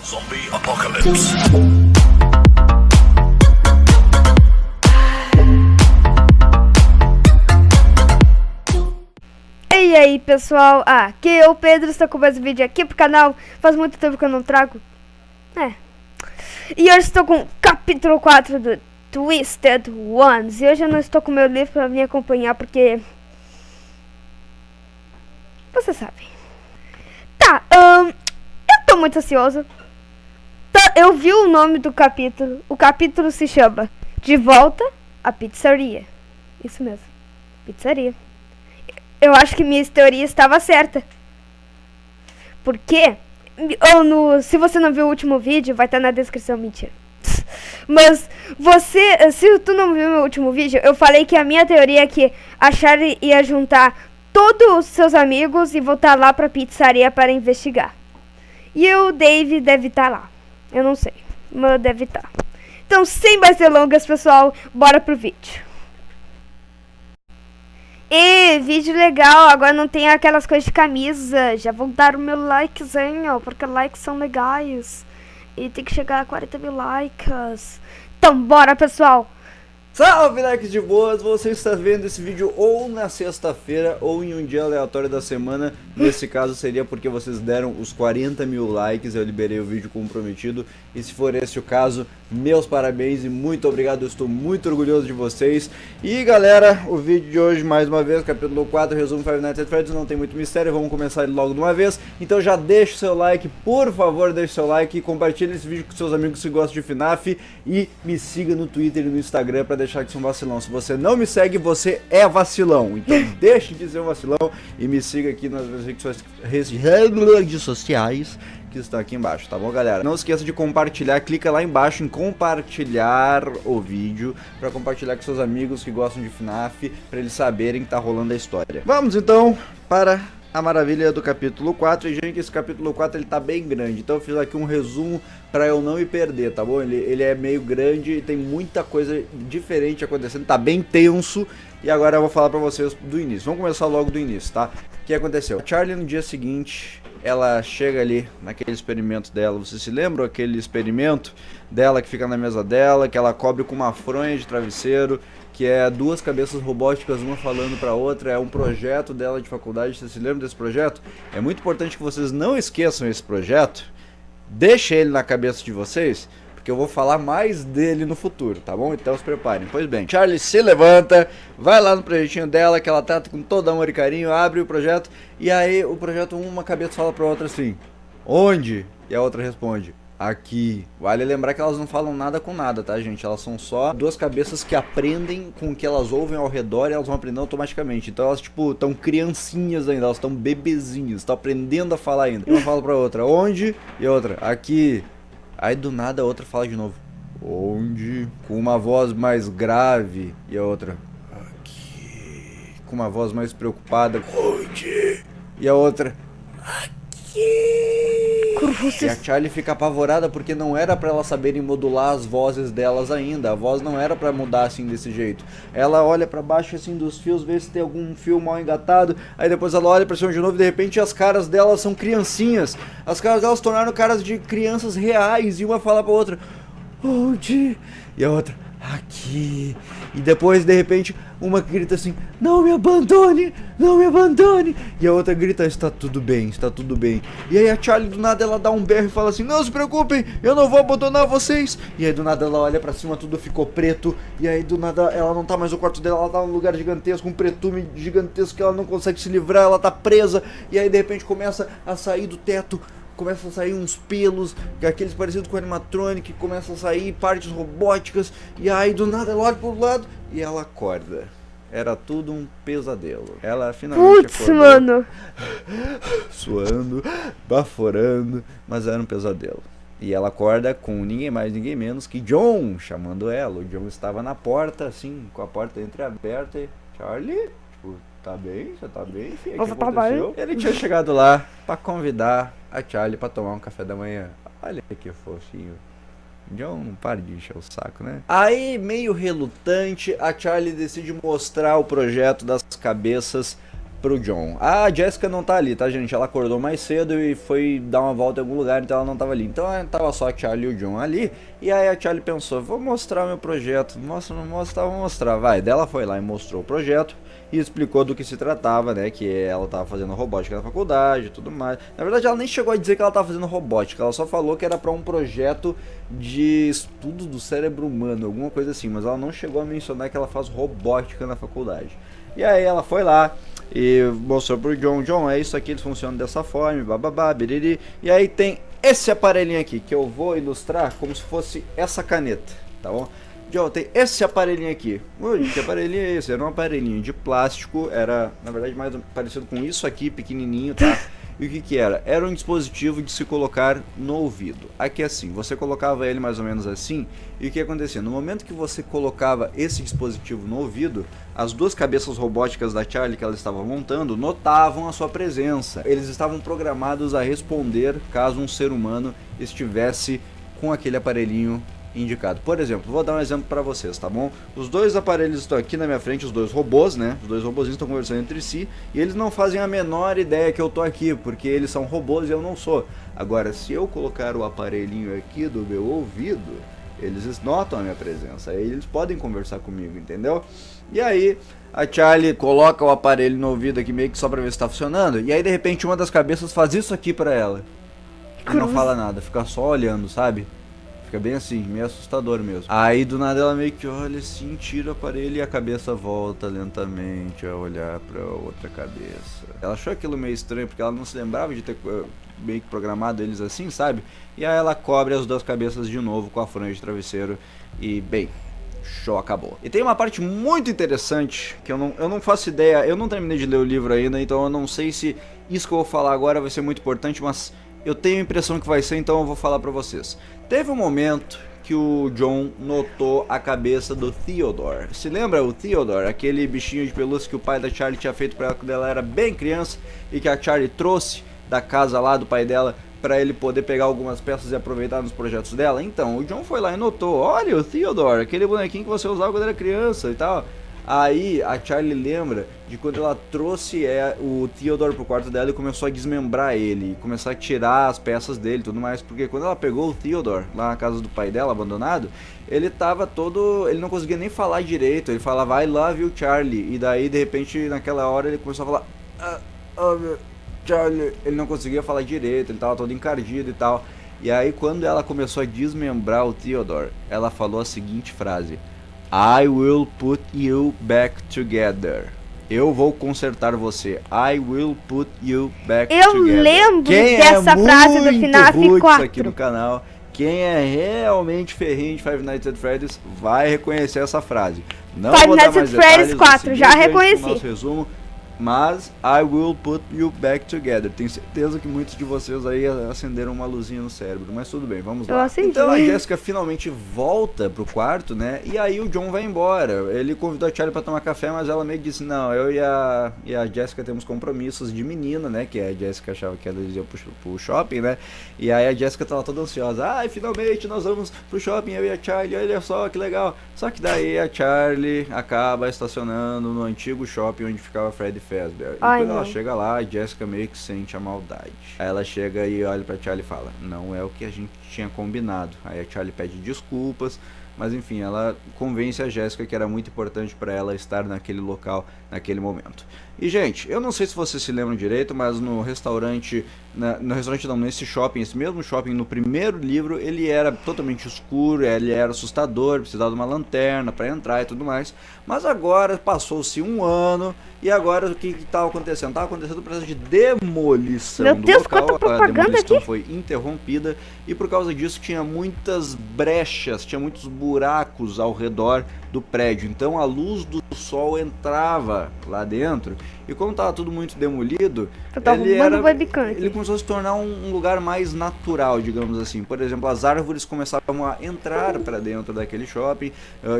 Zombie Apocalypse. E aí pessoal, aqui é o Pedro, estou com mais um vídeo aqui pro canal. Faz muito tempo que eu não trago. E hoje estou com o capítulo 4 do Twisted Ones. E hoje eu não estou com meu livro pra me acompanhar porque... você sabe. Tá, eu tô muito ansioso. Eu vi o nome do capítulo. O capítulo se chama De Volta à Pizzaria. Isso mesmo, pizzaria. Eu acho que minha teoria estava certa. Porque se você não viu o último vídeo, vai estar na descrição, mentira. Mas se tu não viu meu último vídeo, eu falei que a minha teoria é que a Charlie ia juntar todos os seus amigos e voltar lá pra pizzaria para investigar. E o Dave deve estar lá. Eu não sei, mas deve estar. Então, sem mais delongas, pessoal, bora pro vídeo. E vídeo legal, agora não tem aquelas coisas de camisa. Já vou dar o meu likezinho, porque likes são legais. E tem que chegar a 40 mil likes. Então bora, pessoal. Salve, likes de boas! Você está vendo esse vídeo ou na sexta-feira ou em um dia aleatório da semana. Nesse caso seria porque vocês deram os 40 mil likes, eu liberei o vídeo como prometido. E se for esse o caso, meus parabéns e muito obrigado, eu estou muito orgulhoso de vocês. E galera, o vídeo de hoje, mais uma vez, capítulo 4, resumo Five Nights at Freddy's, não tem muito mistério, vamos começar ele logo de uma vez. Então já deixa o seu like, por favor, deixa o seu like e compartilhe esse vídeo com seus amigos que gostam de FNAF. E me siga no Twitter e no Instagram para deixar que sou um vacilão. Se você não me segue, você é vacilão. Então deixe de ser um vacilão e me siga aqui nas redes sociais que está aqui embaixo, tá bom, galera? Não esqueça de compartilhar, clica lá embaixo em compartilhar o vídeo para compartilhar com seus amigos que gostam de FNAF, para eles saberem que tá rolando a história. Vamos então para a maravilha do capítulo 4. E gente, esse capítulo 4 ele tá bem grande, então eu fiz aqui um resumo para eu não me perder, tá bom? Ele é meio grande e tem muita coisa diferente acontecendo, tá bem tenso. E agora eu vou falar pra vocês do início. Vamos começar logo do início, tá? O que aconteceu? A Charlie no dia seguinte, ela chega ali naquele experimento dela. Você se lembra aquele experimento dela que fica na mesa dela, que ela cobre com uma fronha de travesseiro, que é duas cabeças robóticas, uma falando pra outra, é um projeto dela de faculdade. Você se lembra desse projeto? É muito importante que vocês não esqueçam esse projeto. Deixa ele na cabeça de vocês, porque eu vou falar mais dele no futuro, tá bom? Então se preparem. Pois bem, Charlie se levanta, vai lá no projetinho dela, que ela trata com todo amor e carinho, abre o projeto, e aí o projeto, uma cabeça fala pra outra assim, onde? E a outra responde, aqui. Vale lembrar que elas não falam nada com nada, tá, gente? Elas são só duas cabeças que aprendem com o que elas ouvem ao redor e elas vão aprendendo automaticamente. Então elas, tipo, estão criancinhas ainda, elas estão bebezinhas, estão aprendendo a falar ainda. Uma fala pra outra, onde? E a outra, aqui. Aí do nada a outra fala de novo, onde? Com uma voz mais grave. E a outra, aqui. Com uma voz mais preocupada, onde? E a outra, aqui. E a Charlie fica apavorada porque não era pra elas saberem modular as vozes delas ainda. A voz não era pra mudar assim desse jeito. Ela olha pra baixo assim dos fios, vê se tem algum fio mal engatado. Aí depois ela olha pra cima de novo e de repente as caras delas são criancinhas. As caras delas se tornaram caras de crianças reais. E uma fala pra outra, onde? E a outra, aqui. E depois de repente uma grita assim, não me abandone, não me abandone. E a outra grita, está tudo bem, está tudo bem. E aí a Charlie do nada ela dá um berro e fala assim, não se preocupem, eu não vou abandonar vocês. E aí do nada ela olha pra cima, tudo ficou preto. E aí do nada ela não tá mais no quarto dela, ela tá num lugar gigantesco, um pretume gigantesco que ela não consegue se livrar, ela tá presa. E aí de repente começa a sair do teto, começam a sair uns pelos, aqueles parecidos com animatronic, começam a sair partes robóticas, e aí do nada ela olha pro lado e ela acorda. Era tudo um pesadelo. Ela finalmente acordou, mano, suando, baforando, mas era um pesadelo. E ela acorda com ninguém mais, ninguém menos que John, chamando ela. O John estava na porta, assim, com a porta entreaberta e... Charlie? Tipo, tá bem? Você tá bem, filho? O que aconteceu? Ele tinha chegado lá pra convidar a Charlie pra tomar um café da manhã. Olha que fofinho. John, não para de encher o saco, né? Aí, meio relutante, a Charlie decide mostrar o projeto das cabeças pro John. A Jessica não tá ali, tá, gente? Ela acordou mais cedo e foi dar uma volta em algum lugar, então ela não tava ali. Então tava só a Charlie e o John ali. E aí a Charlie pensou, vou mostrar o meu projeto. Mostra, não mostra, vou mostrar. Vai, dela foi lá e mostrou o projeto e explicou do que se tratava, né? Que ela tava fazendo robótica na faculdade e tudo mais. Na verdade, ela nem chegou a dizer que ela tava fazendo robótica. Ela só falou que era pra um projeto de estudo do cérebro humano, alguma coisa assim. Mas ela não chegou a mencionar que ela faz robótica na faculdade. E aí ela foi lá e mostrou pro John, é isso aqui, eles funcionam dessa forma, bababá, biriri. E aí tem esse aparelhinho aqui, que eu vou ilustrar como se fosse essa caneta, tá bom? John, tem esse aparelhinho aqui. Ui, que aparelhinho é esse? Era um aparelhinho de plástico, era, na verdade, mais parecido com isso aqui, pequenininho, tá? E o que que era? Era um dispositivo de se colocar no ouvido. Aqui assim, você colocava ele mais ou menos assim, e o que acontecia? No momento que você colocava esse dispositivo no ouvido, as duas cabeças robóticas da Charlie que ela estava montando notavam a sua presença. Eles estavam programados a responder caso um ser humano estivesse com aquele aparelhinho indicado. Por exemplo, vou dar um exemplo para vocês, tá bom? Os dois aparelhos estão aqui na minha frente, os dois robôs, né? Os dois robôzinhos estão conversando entre si e eles não fazem a menor ideia que eu tô aqui, porque eles são robôs e eu não sou. Agora, se eu colocar o aparelhinho aqui do meu ouvido, eles notam a minha presença, aí eles podem conversar comigo, entendeu? E aí, a Charlie coloca o aparelho no ouvido aqui meio que só pra ver se tá funcionando, e aí de repente uma das cabeças faz isso aqui pra ela. E não fala nada, fica só olhando, sabe? Fica bem assim, meio assustador mesmo. Aí do nada ela meio que olha assim, tira o aparelho e a cabeça volta lentamente a olhar pra outra cabeça. Ela achou aquilo meio estranho porque ela não se lembrava de ter meio que programado eles assim, sabe? E aí ela cobre as duas cabeças de novo com a franja de travesseiro e, bem, show, acabou. E tem uma parte muito interessante que eu não faço ideia, eu não terminei de ler o livro ainda, então eu não sei se isso que eu vou falar agora vai ser muito importante, mas eu tenho a impressão que vai ser, então eu vou falar pra vocês. Teve um momento que o John notou a cabeça do Theodore. Se lembra o Theodore, aquele bichinho de pelúcia que o pai da Charlie tinha feito pra ela quando ela era bem criança e que a Charlie trouxe da casa lá do pai dela pra ele poder pegar algumas peças e aproveitar nos projetos dela? Então, o John foi lá e notou, olha o Theodore, aquele bonequinho que você usava quando era criança e tal. Aí a Charlie lembra de quando ela trouxe o Theodore pro quarto dela e começou a desmembrar ele, começar a tirar as peças dele e tudo mais, porque quando ela pegou o Theodore lá na casa do pai dela, abandonado, ele tava todo, ele não conseguia nem falar direito, ele falava I love you Charlie, e daí de repente naquela hora ele começou a falar Charlie, ele não conseguia falar direito, ele tava todo encardido e tal. E aí quando ela começou a desmembrar o Theodore, ela falou a seguinte frase: I will put you back together. Eu vou consertar você. I will put you back together. Eu lembro dessa frase do FNAF 4. Aqui no canal, quem é realmente ferrinho de Five Nights at Freddy's vai reconhecer essa frase. Não Five vou dar Nights mais at Freddy's detalhes, 4, já reconheci. Nosso resumo, mas I will put you back together. Tenho certeza que muitos de vocês aí acenderam uma luzinha no cérebro, mas tudo bem, vamos lá. Então a Jessica finalmente volta pro quarto, né? E aí o John vai embora. Ele convidou a Charlie pra tomar café, mas ela meio que disse, não, eu e a Jessica temos compromissos de menina, né? Que a Jessica achava que eles iam pro shopping, né? E aí a Jessica tava toda ansiosa. Ai, finalmente nós vamos pro shopping, eu e a Charlie, olha só que legal. Só que daí a Charlie acaba estacionando no antigo shopping onde ficava Freddy Fazbear. E quando ela chega lá, a Jessica meio que sente a maldade. Aí ela chega e olha pra Charlie e fala, não é o que a gente tinha combinado. Aí a Charlie pede desculpas, mas enfim, ela convence a Jessica que era muito importante pra ela estar naquele local, naquele momento. E gente, eu não sei se vocês se lembram direito, mas no restaurante, nesse shopping, esse mesmo shopping, no primeiro livro, ele era totalmente escuro, ele era assustador, precisava de uma lanterna pra entrar e tudo mais. Mas agora passou-se um ano e agora o que estava acontecendo? Estava acontecendo o processo de demolição do local, a demolição foi interrompida e por causa disso tinha muitas brechas, tinha muitos buracos ao redor do prédio, então a luz do sol entrava lá dentro e como estava tudo muito demolido, ele começou a se tornar um lugar mais natural, digamos assim. Por exemplo, as árvores começavam a entrar para dentro daquele shopping,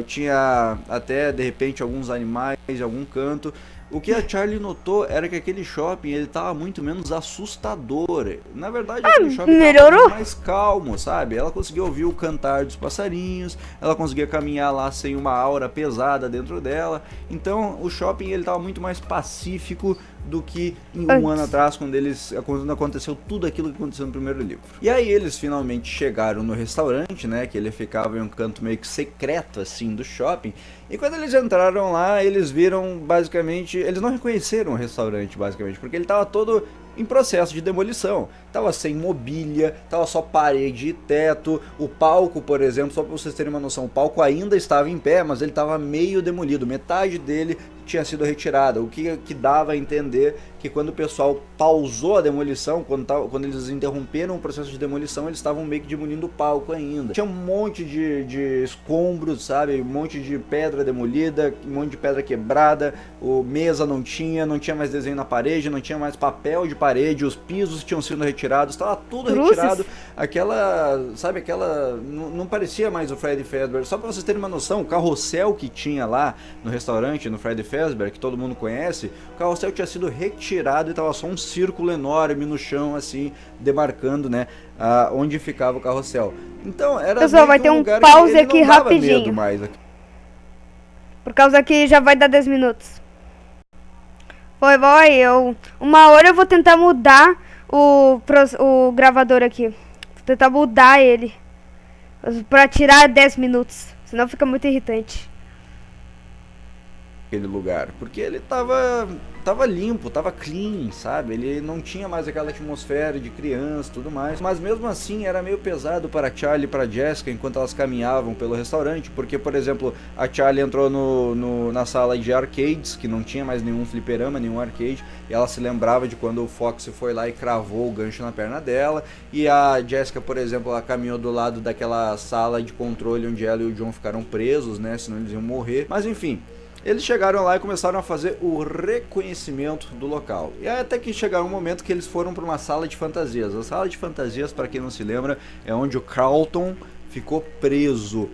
tinha até de repente alguns animais em algum canto. O que a Charlie notou era que aquele shopping ele tava muito menos assustador. Na verdade, aquele shopping tava mais calmo, sabe? Ela conseguia ouvir o cantar dos passarinhos, ela conseguia caminhar lá sem uma aura pesada dentro dela. Então, o shopping ele tava muito mais pacífico do que em um Antes. ano atrás, quando aconteceu tudo aquilo que aconteceu no primeiro livro. E aí eles finalmente chegaram no restaurante, né, que ele ficava em um canto meio que secreto, assim, do shopping. E quando eles entraram lá, eles viram, basicamente, eles não reconheceram o restaurante, basicamente, porque ele tava todo em processo de demolição. Tava sem mobília, tava só parede e teto. O palco, por exemplo, só para vocês terem uma noção, o palco ainda estava em pé, mas ele estava meio demolido. Metade dele tinha sido retirada, o que dava a entender que quando o pessoal pausou a demolição, quando eles interromperam o processo de demolição, eles estavam meio que demolindo o palco ainda. Tinha um monte de escombros, sabe? Um monte de pedra demolida, um monte de pedra quebrada, mesa não tinha mais desenho na parede, não tinha mais papel de parede, os pisos tinham sido retirados, estava tudo retirado. Não parecia mais o Freddy Fazbear. Só para vocês terem uma noção, o carrossel que tinha lá no restaurante, no Freddy Fazbear, que todo mundo conhece, o carrossel tinha sido retirado e tava só um círculo enorme no chão, assim, demarcando, né, onde ficava o carrossel. Então era Pessoal, vai ter um pause aqui rapidinho. Por causa que já vai dar 10 minutos. Uma hora eu vou tentar mudar o gravador aqui. Vou tentar mudar ele pra tirar 10 minutos, senão fica muito irritante. Aquele lugar, porque ele tava limpo, tava clean, sabe? Ele não tinha mais aquela atmosfera de criança e tudo mais, mas mesmo assim era meio pesado para a Charlie e para a Jessica enquanto elas caminhavam pelo restaurante, porque, por exemplo, a Charlie entrou na sala de arcades, que não tinha mais nenhum fliperama, nenhum arcade, e ela se lembrava de quando o Fox foi lá e cravou o gancho na perna dela, e a Jessica, por exemplo, ela caminhou do lado daquela sala de controle onde ela e o John ficaram presos, né? Senão eles iam morrer, mas enfim. Eles chegaram lá e começaram a fazer o reconhecimento do local. E aí até que chegaram um momento que eles foram para uma sala de fantasias. A sala de fantasias, para quem não se lembra, é onde o Carlton ficou preso.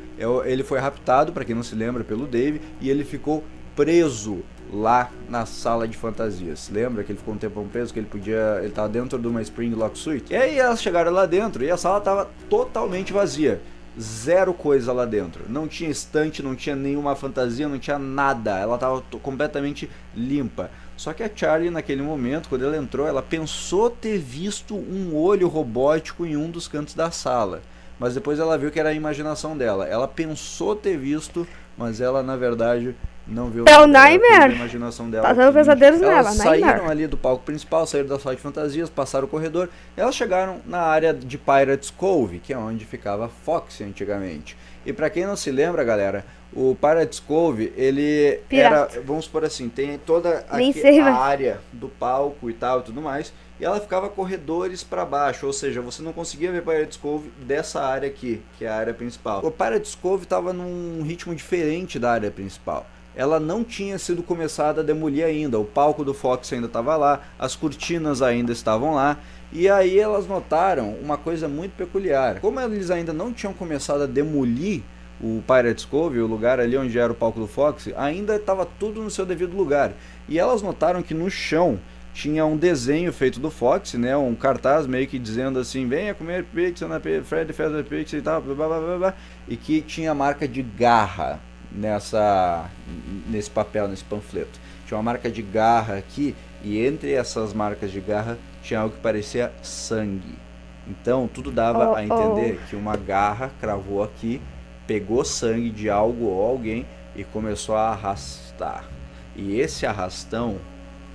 Ele foi raptado, para quem não se lembra, pelo Dave, e ele ficou preso lá na sala de fantasias. Lembra que ele ficou um tempão preso, que ele estava dentro de uma Spring Lock Suite? E aí elas chegaram lá dentro e a sala estava totalmente vazia. Zero coisa lá dentro, não tinha estante, não tinha nenhuma fantasia, não tinha nada, ela estava completamente limpa. Só que a Charlie, naquele momento, quando ela entrou, ela pensou ter visto um olho robótico em um dos cantos da sala, mas depois ela viu que era a imaginação dela. Ela pensou ter visto, mas ela na verdade não viu nada. É o Nightmare. A imaginação dela. Tá dando pesadelos nela, elas saíram ali do palco principal, saíram da sala de fantasias, passaram o corredor. E elas chegaram na área de Pirates Cove, que é onde ficava Foxy antigamente. E pra quem não se lembra, galera, o Pirates Cove, ele era, vamos supor assim, tem toda a área do palco e tal e tudo mais. E ela ficava corredores para baixo, ou seja, você não conseguia ver Pirates Cove dessa área aqui, que é a área principal. O Pirates Cove estava num ritmo diferente da área principal. Ela não tinha sido começada a demolir ainda, o palco do Fox ainda estava lá, as cortinas ainda estavam lá, e aí elas notaram uma coisa muito peculiar. Como eles ainda não tinham começado a demolir o Pirates Cove, o lugar ali onde era o palco do Fox, ainda estava tudo no seu devido lugar. E elas notaram que no chão tinha um desenho feito do Fox, né, um cartaz meio que dizendo assim, venha comer pizza na Freddy Fazbear Pizza e tal, blá, blá, blá, blá, e que tinha a marca de garra nesse papel, nesse panfleto. Tinha uma marca de garra aqui, e entre essas marcas de garra tinha algo que parecia sangue. Então tudo dava a entender que uma garra cravou aqui, pegou sangue de algo ou alguém e começou a arrastar. E esse arrastão,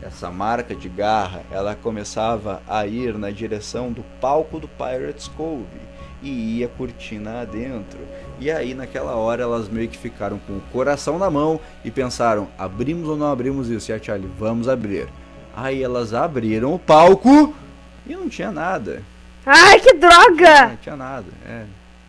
essa marca de garra, ela começava a ir na direção do palco do Pirates Cove e ia cortina adentro. E aí naquela hora elas meio que ficaram com o coração na mão e pensaram, abrimos ou não abrimos isso? E a Charlie, vamos abrir. Aí elas abriram o palco e não tinha nada. Ai, que droga! Não tinha nada,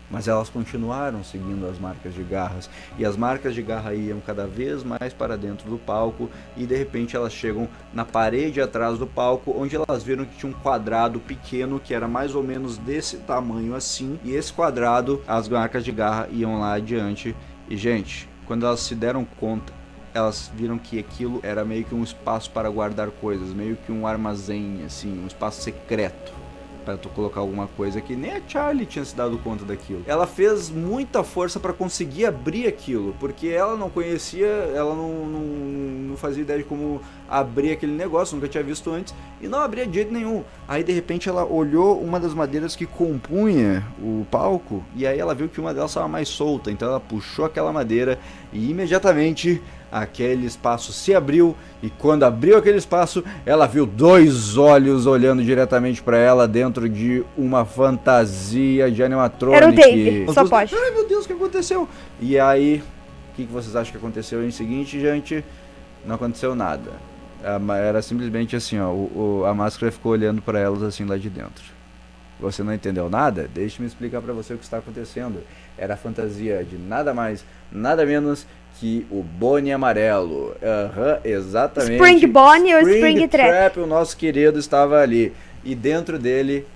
Mas elas continuaram seguindo as marcas de garras. E as marcas de garra iam cada vez mais para dentro do palco. E de repente elas chegam na parede atrás do palco, onde elas viram que tinha um quadrado pequeno, que era mais ou menos desse tamanho assim. E esse quadrado, as marcas de garra iam lá adiante. E gente, quando elas se deram conta, elas viram que aquilo era meio que um espaço para guardar coisas. Meio que um armazém, assim, um espaço secreto. pra tu colocar alguma coisa que nem a Charlie tinha se dado conta daquilo. Ela fez muita força pra conseguir abrir aquilo, porque ela não conhecia, ela não fazia ideia de como abrir aquele negócio, nunca tinha visto antes, e não abria de jeito nenhum. Aí de repente ela olhou uma das madeiras que compunha o palco, e aí ela viu que uma delas estava mais solta, então ela puxou aquela madeira e imediatamente aquele espaço se abriu, e quando abriu aquele espaço, ela viu 2 olhos olhando diretamente pra ela dentro de uma fantasia de animatronic. Era o Dave, só pode. Ai meu Deus, o que aconteceu? E aí, o que vocês acham que aconteceu em seguinte, gente? Não aconteceu nada. Era simplesmente assim, ó, a máscara ficou olhando pra elas assim lá de dentro. Você não entendeu nada? Deixe-me explicar pra você o que está acontecendo. Era a fantasia de nada mais, nada menos que o Bonnie amarelo. Exatamente. Spring Bonnie ou Spring Trap? O nosso querido estava ali. E dentro dele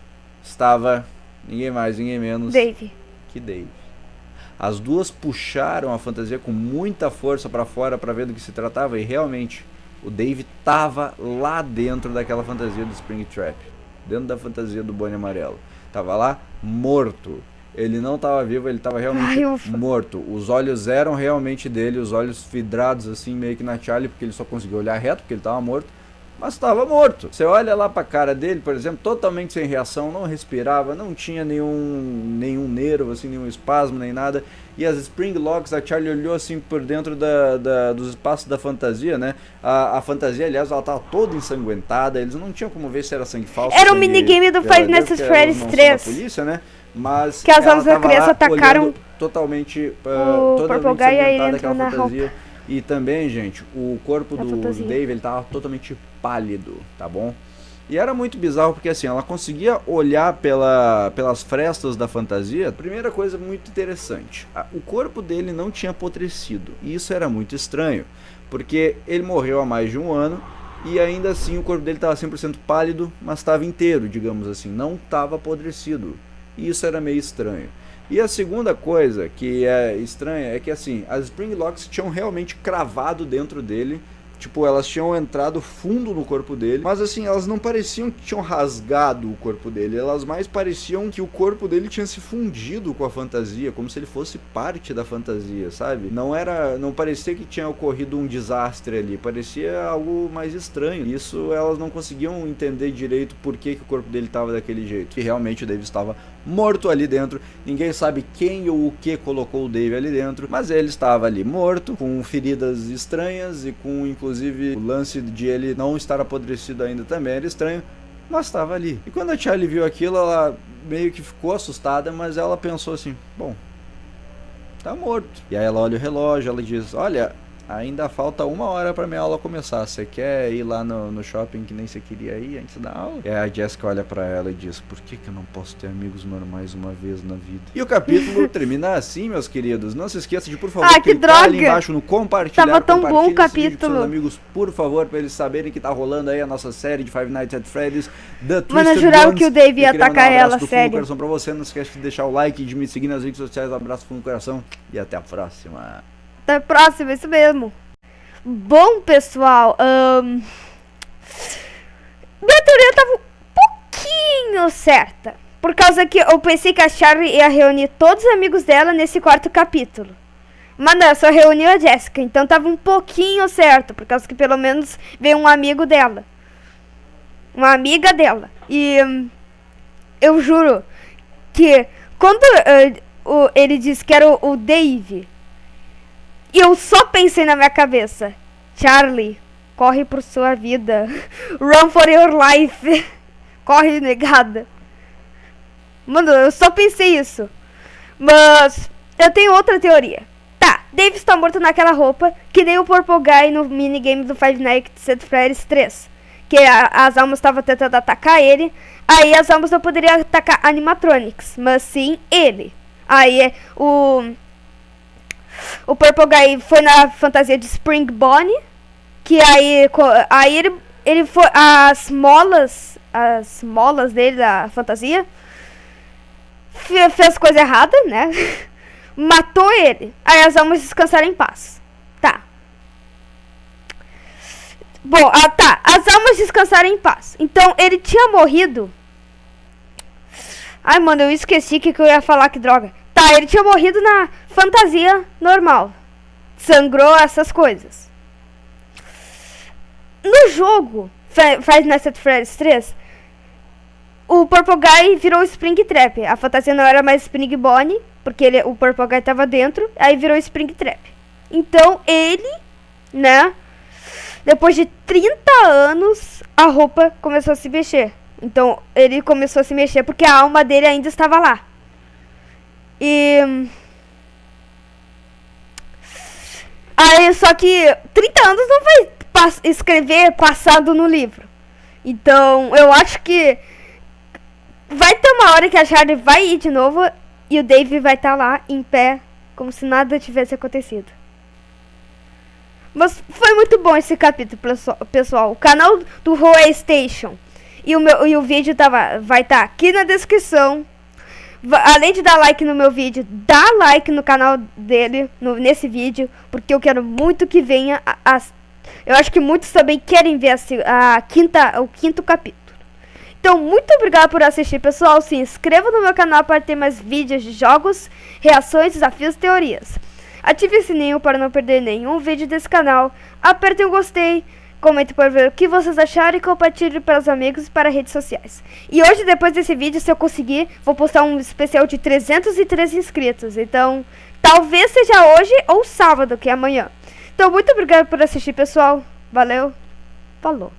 estava ninguém mais, ninguém menos Dave. que Dave. As duas puxaram a fantasia com muita força pra fora pra ver do que se tratava, e realmente o Dave tava lá dentro daquela fantasia do Spring Trap, dentro da fantasia do Bonnie amarelo. Tava lá morto. Ele não tava vivo, ele tava realmente morto. Os olhos eram realmente dele, os olhos vidrados assim meio que na Charlie, porque ele só conseguia olhar reto, porque ele tava morto. Mas estava morto. Você olha lá pra cara dele, por exemplo, totalmente sem reação, não respirava, não tinha nenhum nervo, assim, nenhum espasmo, nem nada. E as Spring Locks, a Charlie olhou assim por dentro dos espaços da fantasia, né? A fantasia, aliás, ela tava toda ensanguentada, eles não tinham como ver se era sangue falso. Era o minigame do Five Nights at Freddy's 3. Polícia, né? Mas que as almas da criança atacaram totalmente o Purple Guy, e aí ele entrou na fantasia. E também, gente, o corpo do Dave, ele tava totalmente pálido, tá bom? E era muito bizarro porque assim, ela conseguia olhar pelas frestas da fantasia. Primeira coisa muito interessante, o corpo dele não tinha apodrecido. E isso era muito estranho, porque ele morreu há mais de 1 ano e ainda assim o corpo dele estava 100% pálido, mas estava inteiro, digamos assim, não estava apodrecido. E isso era meio estranho. E a segunda coisa que é estranha é que assim, as Spring Locks tinham realmente cravado dentro dele. Tipo, elas tinham entrado fundo no corpo dele, mas assim, elas não pareciam que tinham rasgado o corpo dele, elas mais pareciam que o corpo dele tinha se fundido com a fantasia, como se ele fosse parte da fantasia, sabe? Não parecia que tinha ocorrido um desastre ali, parecia algo mais estranho. Isso elas não conseguiam entender direito por que o corpo dele estava daquele jeito. E realmente o Dave estava morto ali dentro, ninguém sabe quem ou o que colocou o Dave ali dentro, mas ele estava ali morto, com feridas estranhas e com inclusive o lance de ele não estar apodrecido ainda também era estranho, mas estava ali. E quando a Charlie viu aquilo, ela meio que ficou assustada, mas ela pensou assim, bom, tá morto. E aí ela olha o relógio, ela diz, olha, ainda falta 1 hora pra minha aula começar, você quer ir lá no shopping que nem você queria ir antes da aula? E aí a Jessica olha pra ela e diz, por que eu não posso ter amigos normais uma vez na vida? E o capítulo termina assim, meus queridos. Não se esqueça de, por favor, clicar ali embaixo no compartilhar. Tava tão bom o capítulo. Com seus amigos, por favor, pra eles saberem que tá rolando aí a nossa série de Five Nights at Freddy's, The Twisted Mano, eu jurava Ones. que o Dave ia atacar ela, sério. Coração pra você. Não se esquece de deixar o like e de me seguir nas redes sociais. Um abraço fundo do coração e até a próxima. Até a próxima, isso mesmo. Bom, pessoal, minha teoria tava um pouquinho certa. Por causa que eu pensei que a Charlie ia reunir todos os amigos dela nesse 4º capítulo. Mas não, só reuniu a Jessica, então tava um pouquinho certo. Por causa que pelo menos veio um amigo dela. Uma amiga dela. E eu juro que quando ele disse que era o Dave... E eu só pensei na minha cabeça, Charlie, corre por sua vida. Run for your life. Corre, negada. Mano, eu só pensei isso. Mas eu tenho outra teoria. Tá, Dave está morto naquela roupa, que nem o Purple Guy no minigame do Five Nights at Freddy's 3. Que as almas estavam tentando atacar ele. Aí as almas não poderiam atacar animatronics, mas sim ele. Aí o Purple Guy foi na fantasia de Spring Bonnie, que aí ele foi as molas dele da fantasia, fez coisa errada, né? Matou ele. Aí as almas descansaram em paz. Tá. Bom, tá. As almas descansaram em paz. Então ele tinha morrido Ai, mano, eu esqueci que eu ia falar, que droga. Tá, ele tinha morrido na fantasia normal. Sangrou, essas coisas. No jogo, Five Nights at Freddy's 3, o Purple Guy virou Springtrap. A fantasia não era mais Spring Bonnie, porque o Purple Guy tava dentro, aí virou Springtrap. Então ele, né, depois de 30 anos, a roupa começou a se mexer. Então ele começou a se mexer porque a alma dele ainda estava lá. E aí, só que 30 anos não vai escrever passado no livro. Então eu acho que vai ter uma hora que a Charlie vai ir de novo e o Dave vai estar lá em pé, como se nada tivesse acontecido. Mas foi muito bom esse capítulo, pessoal. O canal do Huawei Station e o vídeo vai estar aqui na descrição. Além de dar like no meu vídeo, dá like no canal dele, nesse vídeo, porque eu quero muito que venha eu acho que muitos também querem ver o quinto capítulo. Então, muito obrigado por assistir, pessoal. Se inscreva no meu canal para ter mais vídeos de jogos, reações, desafios e teorias. Ative o sininho para não perder nenhum vídeo desse canal. Aperte o gostei, comente para ver o que vocês acharam e compartilhe para os amigos e para redes sociais. E hoje, depois desse vídeo, se eu conseguir, vou postar um especial de 313 inscritos. Então, talvez seja hoje ou sábado, que é amanhã. Então, muito obrigado por assistir, pessoal. Valeu. Falou.